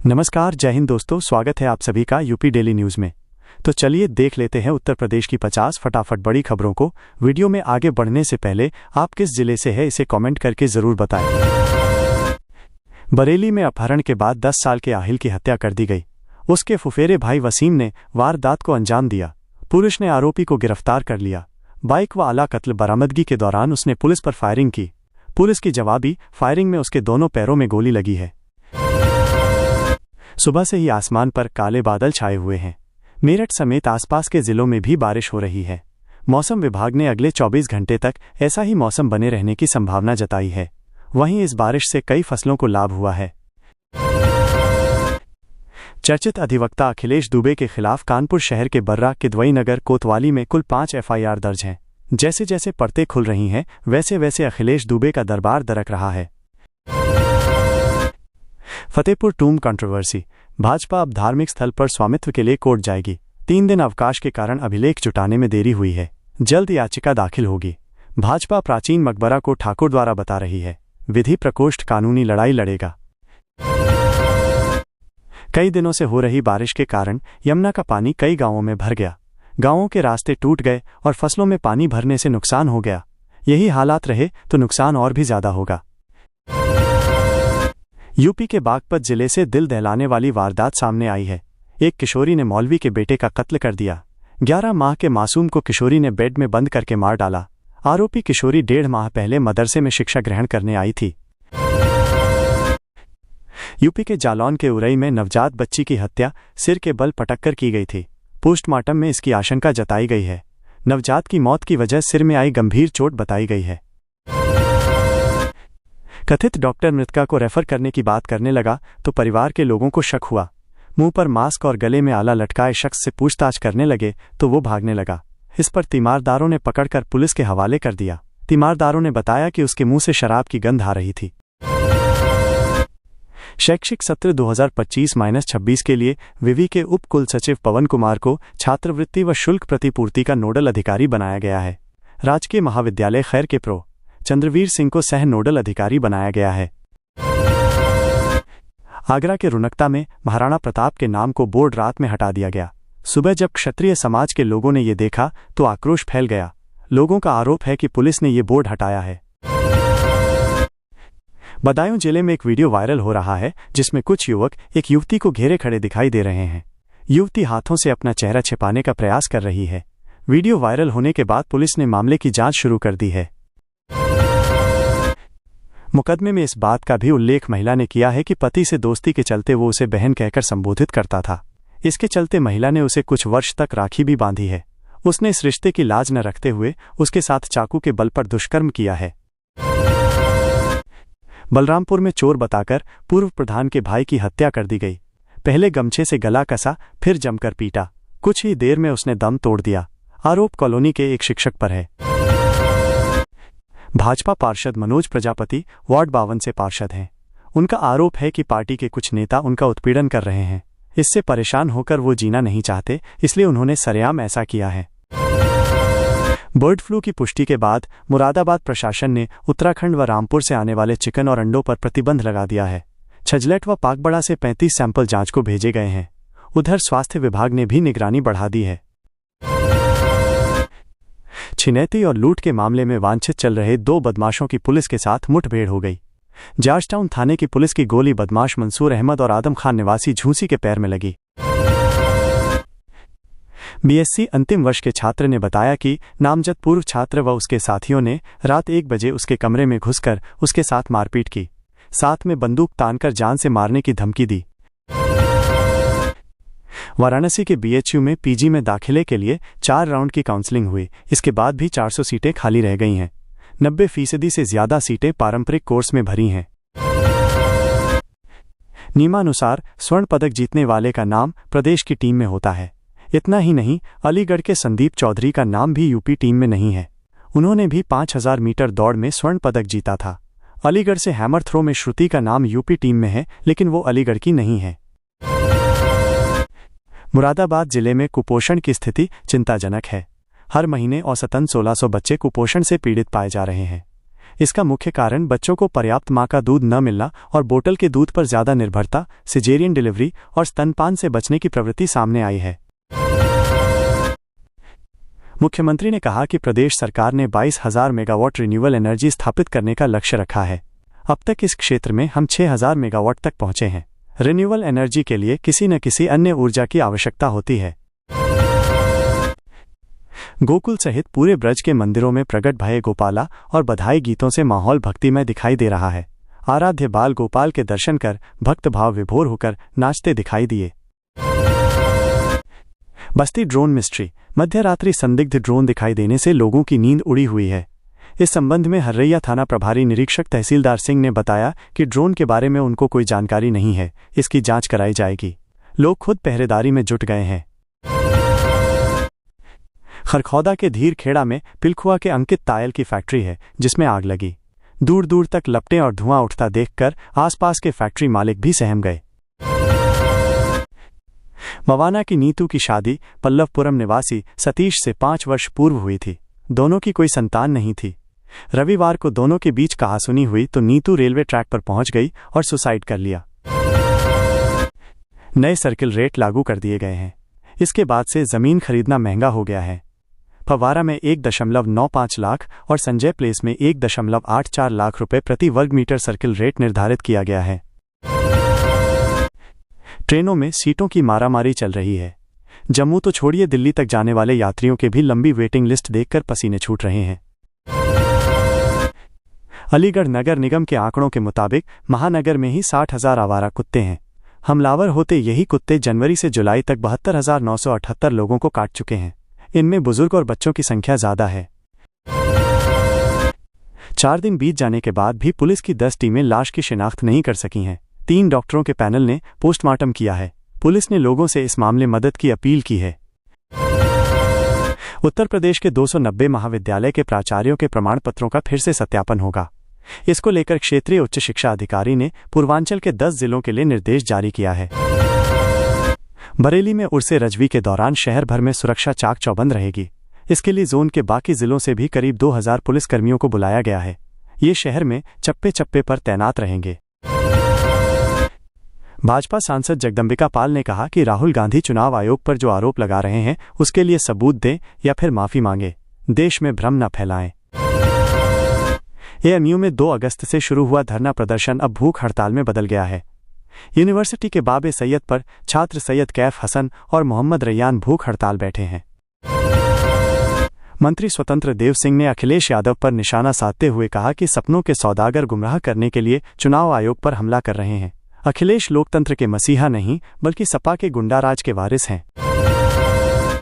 नमस्कार, जय हिंद दोस्तों। स्वागत है आप सभी का यूपी डेली न्यूज़ में। तो चलिए देख लेते हैं उत्तर प्रदेश की 50 फटाफट बड़ी खबरों को। वीडियो में आगे बढ़ने से पहले आप किस जिले से हैं इसे कमेंट करके ज़रूर बताएं। बरेली में अपहरण के बाद 10 साल के आहिल की हत्या कर दी गई। उसके फुफेरे भाई वसीम ने वारदात को अंजाम दिया। पुलिस ने आरोपी को गिरफ्तार कर लिया। बाइक व आला कत्ल बरामदगी के दौरान उसने पुलिस पर फायरिंग की। पुलिस की जवाबी फायरिंग में उसके दोनों पैरों में गोली लगी है। सुबह से ही आसमान पर काले बादल छाए हुए हैं। मेरठ समेत आसपास के जिलों में भी बारिश हो रही है। मौसम विभाग ने अगले 24 घंटे तक ऐसा ही मौसम बने रहने की संभावना जताई है। वहीं इस बारिश से कई फसलों को लाभ हुआ है। चर्चित अधिवक्ता अखिलेश दुबे के खिलाफ कानपुर शहर के बर्रा किदवई नगर कोतवाली में कुल 5 FIR दर्ज हैं। जैसे जैसे परतें खुल रही हैं वैसे वैसे अखिलेश दुबे का दरबार दरक रहा है। फतेहपुर टूम कंट्रोवर्सी। भाजपा अब धार्मिक स्थल पर स्वामित्व के लिए कोर्ट जाएगी। 3 दिन अवकाश के कारण अभिलेख जुटाने में देरी हुई है। जल्द याचिका दाखिल होगी। भाजपा प्राचीन मकबरा को ठाकुर द्वारा बता रही है। विधि प्रकोष्ठ कानूनी लड़ाई लड़ेगा। कई दिनों से हो रही बारिश के कारण यमुना का पानी कई गांवों में भर गया। गांवों के रास्ते टूट गए और फसलों में पानी भरने से नुकसान हो गया। यही हालात रहे तो नुकसान और भी ज्यादा होगा। यूपी के बागपत जिले से दिल दहलाने वाली वारदात सामने आई है। एक किशोरी ने मौलवी के बेटे का कत्ल कर दिया। 11 माह के मासूम को किशोरी ने बेड में बंद करके मार डाला। आरोपी किशोरी 1.5 माह पहले मदरसे में शिक्षा ग्रहण करने आई थी। यूपी के जालौन के उरई में नवजात बच्ची की हत्या सिर के बल पटककर की गई थी। पोस्टमार्टम में इसकी आशंका जताई गई है। नवजात की मौत की वजह सिर में आई गंभीर चोट बताई गई है। कथित डॉक्टर मृतका को रेफर करने की बात करने लगा तो परिवार के लोगों को शक हुआ। मुंह पर मास्क और गले में आला लटकाए शख्स से पूछताछ करने लगे तो वो भागने लगा। इस पर तीमारदारों ने पकड़कर पुलिस के हवाले कर दिया। तीमारदारों ने बताया कि उसके मुंह से शराब की गंध आ रही थी। शैक्षिक सत्र 2025-26 के लिए विवि के उप कुल सचिव पवन कुमार को छात्रवृत्ति व शुल्क प्रतिपूर्ति का नोडल अधिकारी बनाया गया है। राजकीय महाविद्यालय खैर के प्रो चंद्रवीर सिंह को सह नोडल अधिकारी बनाया गया है। आगरा के रुनकता में महाराणा प्रताप के नाम को बोर्ड रात में हटा दिया गया। सुबह जब क्षत्रिय समाज के लोगों ने ये देखा तो आक्रोश फैल गया। लोगों का आरोप है कि पुलिस ने ये बोर्ड हटाया है। बदायूं जिले में एक वीडियो वायरल हो रहा है जिसमें कुछ युवक एक युवती को घेरे खड़े दिखाई दे रहे हैं। युवती हाथों से अपना चेहरा छिपाने का प्रयास कर रही है। वीडियो वायरल होने के बाद पुलिस ने मामले की जांच शुरू कर दी है। मुकदमे में इस बात का भी उल्लेख महिला ने किया है कि पति से दोस्ती के चलते वो उसे बहन कहकर संबोधित करता था। इसके चलते महिला ने उसे कुछ वर्ष तक राखी भी बांधी है। उसने इस रिश्ते की लाज न रखते हुए उसके साथ चाकू के बल पर दुष्कर्म किया है। बलरामपुर में चोर बताकर पूर्व प्रधान के भाई की हत्या कर दी गई। पहले गमछे से गला कसा, फिर जमकर पीटा। कुछ ही देर में उसने दम तोड़ दिया। आरोप कॉलोनी के एक शिक्षक पर है। भाजपा पार्षद मनोज प्रजापति वार्ड 52 से पार्षद हैं। उनका आरोप है कि पार्टी के कुछ नेता उनका उत्पीड़न कर रहे हैं। इससे परेशान होकर वो जीना नहीं चाहते, इसलिए उन्होंने सरेआम ऐसा किया है। बर्ड फ्लू की पुष्टि के बाद मुरादाबाद प्रशासन ने उत्तराखंड व रामपुर से आने वाले चिकन और अंडों पर प्रतिबंध लगा दिया है। छजलट व पाकबड़ा से 35 सैंपल जांच को भेजे गए हैं। उधर स्वास्थ्य विभाग ने भी निगरानी बढ़ा दी है। छिनैती और लूट के मामले में वांछित चल रहे 2 बदमाशों की पुलिस के साथ मुठभेड़ हो गई। जॉर्जटाउन थाने की पुलिस की गोली बदमाश मंसूर अहमद और आदम खान निवासी झूसी के पैर में लगी। BSc अंतिम वर्ष के छात्र ने बताया कि नामजद पूर्व छात्र व उसके साथियों ने रात 1 बजे उसके कमरे में घुसकर उसके साथ मारपीट की। साथ में बंदूक तानकर जान से मारने की धमकी दी। वाराणसी के BHU में PG में दाखिले के लिए 4 राउंड की काउंसलिंग हुई। इसके बाद भी 400 सीटें खाली रह गई हैं। 90% से ज्यादा सीटें पारंपरिक कोर्स में भरी हैं। नियमानुसार स्वर्ण पदक जीतने वाले का नाम प्रदेश की टीम में होता है। इतना ही नहीं, अलीगढ़ के संदीप चौधरी का नाम भी यूपी टीम में नहीं है। उन्होंने भी 5000 मीटर दौड़ में स्वर्ण पदक जीता था। अलीगढ़ से हैमर थ्रो में श्रुति का नाम यूपी टीम में है, लेकिन वो अलीगढ़ की नहीं है। मुरादाबाद जिले में कुपोषण की स्थिति चिंताजनक है। हर महीने औसतन 1600 बच्चे कुपोषण से पीड़ित पाए जा रहे हैं। इसका मुख्य कारण बच्चों को पर्याप्त मां का दूध न मिलना और बोतल के दूध पर ज्यादा निर्भरता, सिजेरियन डिलीवरी और स्तनपान से बचने की प्रवृत्ति सामने आई है। मुख्यमंत्री ने कहा कि प्रदेश सरकार ने 22,000 मेगावाट रिन्यूएबल एनर्जी स्थापित करने का लक्ष्य रखा है। अब तक इस क्षेत्र में हम 6,000 मेगावाट तक पहुंचे हैं। रिन्यूएबल एनर्जी के लिए किसी न किसी अन्य ऊर्जा की आवश्यकता होती है। गोकुल सहित पूरे ब्रज के मंदिरों में प्रगट भये गोपाला और बधाई गीतों से माहौल भक्तिमय दिखाई दे रहा है। आराध्य बाल गोपाल के दर्शन कर भक्त भाव विभोर होकर नाचते दिखाई दिए। बस्ती ड्रोन मिस्ट्री। मध्य रात्रि संदिग्ध ड्रोन दिखाई देने से लोगों की नींद उड़ी हुई है। इस संबंध में हर्रैया थाना प्रभारी निरीक्षक तहसीलदार सिंह ने बताया कि ड्रोन के बारे में उनको कोई जानकारी नहीं है, इसकी जांच कराई जाएगी। लोग खुद पहरेदारी में जुट गए हैं। खरखौदा के धीर खेड़ा में पिलखुआ के अंकित तायल की फैक्ट्री है, जिसमें आग लगी। दूर दूर तक लपटें और धुआं उठता देखकर आसपास के फैक्ट्री मालिक भी सहम गए। मवाना की नीतू की शादी पल्लवपुरम निवासी सतीश से 5 वर्ष पूर्व हुई थी। दोनों की कोई संतान नहीं थी। रविवार को दोनों के बीच कहासुनी हुई तो नीतू रेलवे ट्रैक पर पहुंच गई और सुसाइड कर लिया। नए सर्किल रेट लागू कर दिए गए हैं। इसके बाद से जमीन खरीदना महंगा हो गया है। फवारा में 1.95 लाख और संजय प्लेस में 1.84 लाख रुपए प्रति वर्ग मीटर सर्किल रेट निर्धारित किया गया है। ट्रेनों में सीटों की मारामारी चल रही है। जम्मू तो छोड़िए, दिल्ली तक जाने वाले यात्रियों के भी लंबी वेटिंग लिस्ट देखकर पसीने छूट रहे हैं। अलीगढ़ नगर निगम के आंकड़ों के मुताबिक महानगर में ही 60,000 आवारा कुत्ते हैं। हमलावर होते यही कुत्ते जनवरी से जुलाई तक 72,978 लोगों को काट चुके हैं। इनमें बुजुर्ग और बच्चों की संख्या ज्यादा है। 4 दिन बीत जाने के बाद भी पुलिस की 10 टीमें लाश की शिनाख्त नहीं कर सकी हैं। 3 डॉक्टरों के पैनल ने पोस्टमार्टम किया है। पुलिस ने लोगों से इस मामले मदद की अपील की है। उत्तर प्रदेश के 290 महाविद्यालय के प्राचार्यों के प्रमाण पत्रों का फिर से सत्यापन होगा। इसको लेकर क्षेत्रीय उच्च शिक्षा अधिकारी ने पूर्वांचल के 10 जिलों के लिए निर्देश जारी किया है। बरेली में उर्से रजवी के दौरान शहर भर में सुरक्षा चाक चौबंद रहेगी। इसके लिए जोन के बाकी जिलों से भी करीब 2,000 पुलिसकर्मियों को बुलाया गया है। ये शहर में चप्पे चप्पे पर तैनात रहेंगे। भाजपा सांसद जगदम्बिका पाल ने कहा कि राहुल गांधी चुनाव आयोग पर जो आरोप लगा रहे हैं उसके लिए सबूत दें या फिर माफी मांगे। देश में भ्रम न फैलाएं। एएमयू में 2 अगस्त से शुरू हुआ धरना प्रदर्शन अब भूख हड़ताल में बदल गया है। यूनिवर्सिटी के बाबे सैयद पर छात्र सैयद कैफ हसन और मोहम्मद रैयान भूख हड़ताल बैठे हैं। मंत्री स्वतंत्र देव सिंह ने अखिलेश यादव पर निशाना साधते हुए कहा कि सपनों के सौदागर गुमराह करने के लिए चुनाव आयोग पर हमला कर रहे हैं। अखिलेश लोकतंत्र के मसीहा नहीं बल्कि सपा के गुंडाराज के वारिस हैं।